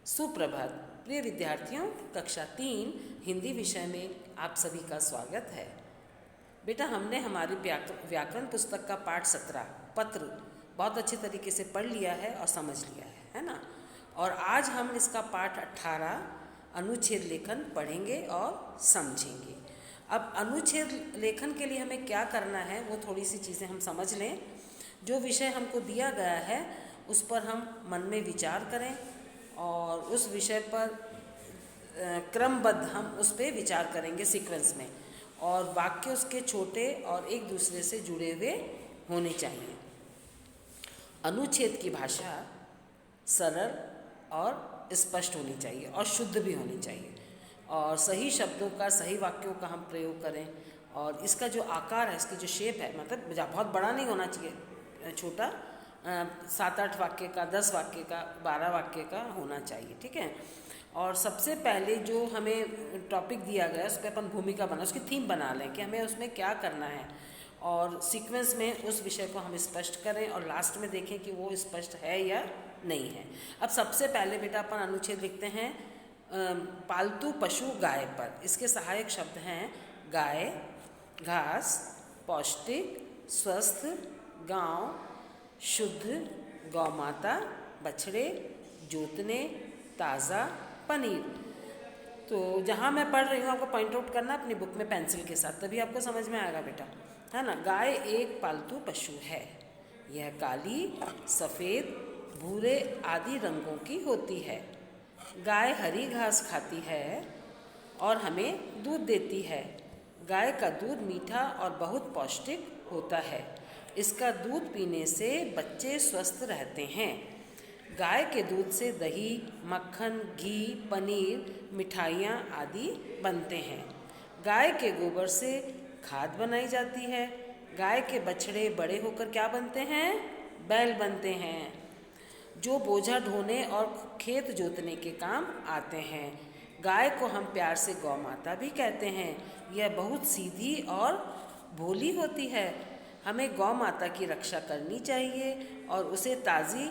सुप्रभात प्रिय विद्यार्थियों, कक्षा 3 हिंदी विषय में आप सभी का स्वागत है। बेटा, हमने हमारी व्याकरण पुस्तक का पाठ 17 पत्र बहुत अच्छे तरीके से पढ़ लिया है और समझ लिया है ना। और आज हम इसका पाठ 18 अनुच्छेद लेखन पढ़ेंगे और समझेंगे। अब अनुच्छेद लेखन के लिए हमें क्या करना है वो थोड़ी सी चीज़ें हम समझ लें। जो विषय हमको दिया गया है उस पर हम मन में विचार करें और उस विषय पर क्रमबद्ध हम उस पर विचार करेंगे सीक्वेंस में, और वाक्य उसके छोटे और एक दूसरे से जुड़े हुए होने चाहिए। अनुच्छेद की भाषा सरल और स्पष्ट होनी चाहिए और शुद्ध भी होनी चाहिए, और सही शब्दों का, सही वाक्यों का हम प्रयोग करें। और इसका जो आकार है, इसकी जो शेप है, मतलब बहुत बड़ा नहीं होना चाहिए, छोटा 7-8 वाक्य का, 10 वाक्य का, 12 वाक्य का होना चाहिए, ठीक है। और सबसे पहले जो हमें टॉपिक दिया गया उस पर अपन भूमिका बना, उसकी थीम बना लें कि हमें उसमें क्या करना है, और सीक्वेंस में उस विषय को हम स्पष्ट करें और लास्ट में देखें कि वो स्पष्ट है या नहीं है। अब सबसे पहले बेटा अपन अनुच्छेद लिखते हैं पालतू पशु गाय पर। इसके सहायक शब्द हैं गाय, घास, पौष्टिक, स्वस्थ, गांव, शुद्ध, गौमाता, बछड़े, जोतने, ताज़ा, पनीर। तो जहाँ मैं पढ़ रही हूँ आपको पॉइंट आउट करना अपनी बुक में पेंसिल के साथ, तभी आपको समझ में आएगा बेटा, है ना। गाय एक पालतू पशु है। यह काली, सफ़ेद, भूरे आदि रंगों की होती है। गाय हरी घास खाती है और हमें दूध देती है। गाय का दूध मीठा और बहुत पौष्टिक होता है। इसका दूध पीने से बच्चे स्वस्थ रहते हैं। गाय के दूध से दही, मक्खन, घी, पनीर, मिठाइयाँ आदि बनते हैं। गाय के गोबर से खाद बनाई जाती है। गाय के बछड़े बड़े होकर क्या बनते हैं? बैल बनते हैं, जो बोझा ढोने और खेत जोतने के काम आते हैं। गाय को हम प्यार से गौ माता भी कहते हैं। यह बहुत सीधी और भोली होती है। हमें गौ माता की रक्षा करनी चाहिए और उसे ताज़ी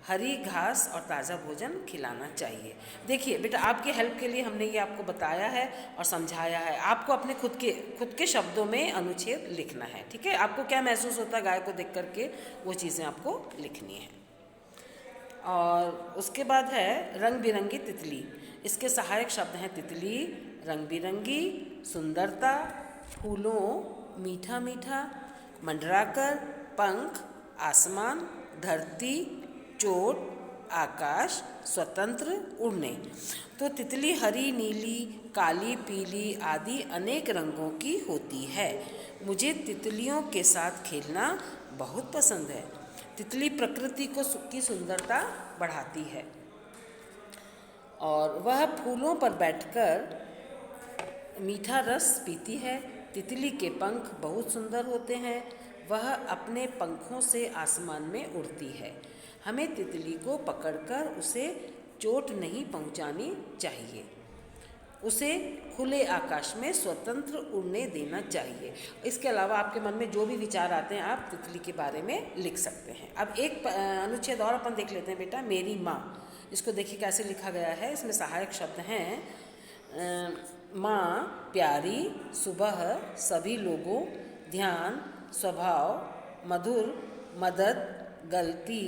हरी घास और ताज़ा भोजन खिलाना चाहिए। देखिए बेटा, आपके हेल्प के लिए हमने ये आपको बताया है और समझाया है। आपको अपने खुद के शब्दों में अनुच्छेद लिखना है, ठीक है। आपको क्या महसूस होता है गाय को देख करके, वो चीज़ें आपको लिखनी है। और उसके बाद है रंग बिरंगी तितली। इसके सहायक शब्द हैं तितली, रंग बिरंगी, सुंदरता, फूलों, मीठा मीठा, मंडराकर, पंख, आसमान, धरती, चोट, आकाश, स्वतंत्र, उड़ने। तो तितली हरी, नीली, काली, पीली आदि अनेक रंगों की होती है। मुझे तितलियों के साथ खेलना बहुत पसंद है। तितली प्रकृति की सुंदरता बढ़ाती है और वह फूलों पर बैठकर मीठा रस पीती है। तितली के पंख बहुत सुंदर होते हैं। वह अपने पंखों से आसमान में उड़ती है। हमें तितली को पकड़कर उसे चोट नहीं पहुंचानी चाहिए। उसे खुले आकाश में स्वतंत्र उड़ने देना चाहिए। इसके अलावा आपके मन में जो भी विचार आते हैं आप तितली के बारे में लिख सकते हैं। अब एक अनुच्छेद और अपन देख लेते हैं बेटा, मेरी माँ। इसको देखिए कैसे लिखा गया है। इसमें सहायक शब्द हैं माँ, प्यारी, सुबह, सभी लोगों, ध्यान, स्वभाव, मधुर, मदद, गलती,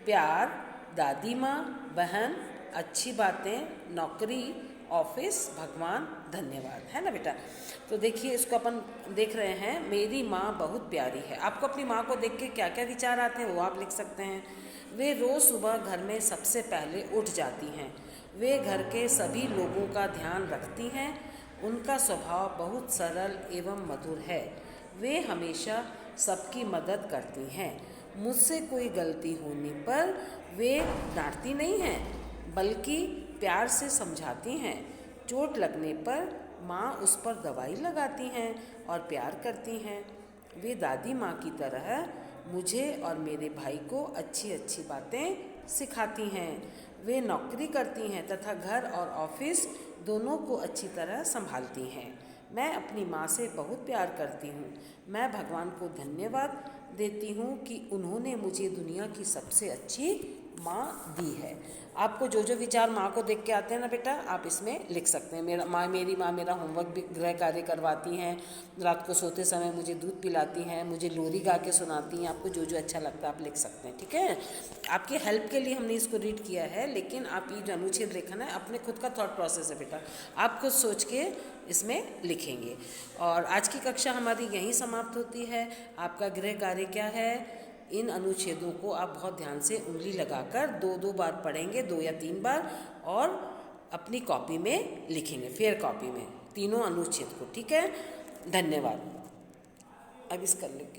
प्यार, दादी माँ, बहन, अच्छी बातें, नौकरी, ऑफिस, भगवान, धन्यवाद, है ना बेटा। तो देखिए इसको अपन देख रहे हैं, मेरी माँ बहुत प्यारी है। आपको अपनी माँ को देख के क्या क्या विचार आते हैं वो आप लिख सकते हैं। वे रोज़ सुबह घर में सबसे पहले उठ जाती हैं। वे घर के सभी लोगों का ध्यान रखती हैं। उनका स्वभाव बहुत सरल एवं मधुर है। वे हमेशा सबकी मदद करती हैं। मुझसे कोई गलती होने पर वे डांटती नहीं हैं, बल्कि प्यार से समझाती हैं। चोट लगने पर माँ उस पर दवाई लगाती हैं और प्यार करती हैं। वे दादी माँ की तरह मुझे और मेरे भाई को अच्छी अच्छी बातें सिखाती हैं। वे नौकरी करती हैं तथा घर और ऑफिस दोनों को अच्छी तरह संभालती हैं। मैं अपनी माँ से बहुत प्यार करती हूँ। मैं भगवान को धन्यवाद देती हूँ कि उन्होंने मुझे दुनिया की सबसे अच्छी माँ दी है। आपको जो जो विचार माँ को देख के आते हैं ना बेटा, आप इसमें लिख सकते हैं। मेरी माँ मेरा होमवर्क भी, गृह कार्य करवाती हैं, रात को सोते समय मुझे दूध पिलाती हैं, मुझे लोरी गा के सुनाती हैं। आपको जो जो अच्छा लगता है आप लिख सकते हैं, ठीक है। आपके हेल्प के लिए हमने इसको रीड किया है, लेकिन आप ये जो अनुच्छेद लेखन है अपने खुद का थॉट प्रोसेस है बेटा, आप खुद सोच के इसमें लिखेंगे। और आज की कक्षा हमारी यहीं समाप्त होती है। आपका गृह कार्य क्या है, इन अनुच्छेदों को आप बहुत ध्यान से उंगली लगाकर 2-2 बार पढ़ेंगे, 2 या 3 बार, और अपनी कॉपी में लिखेंगे, फेयर कॉपी में, तीनों अनुच्छेद को, ठीक है। धन्यवाद। अब इसका लिख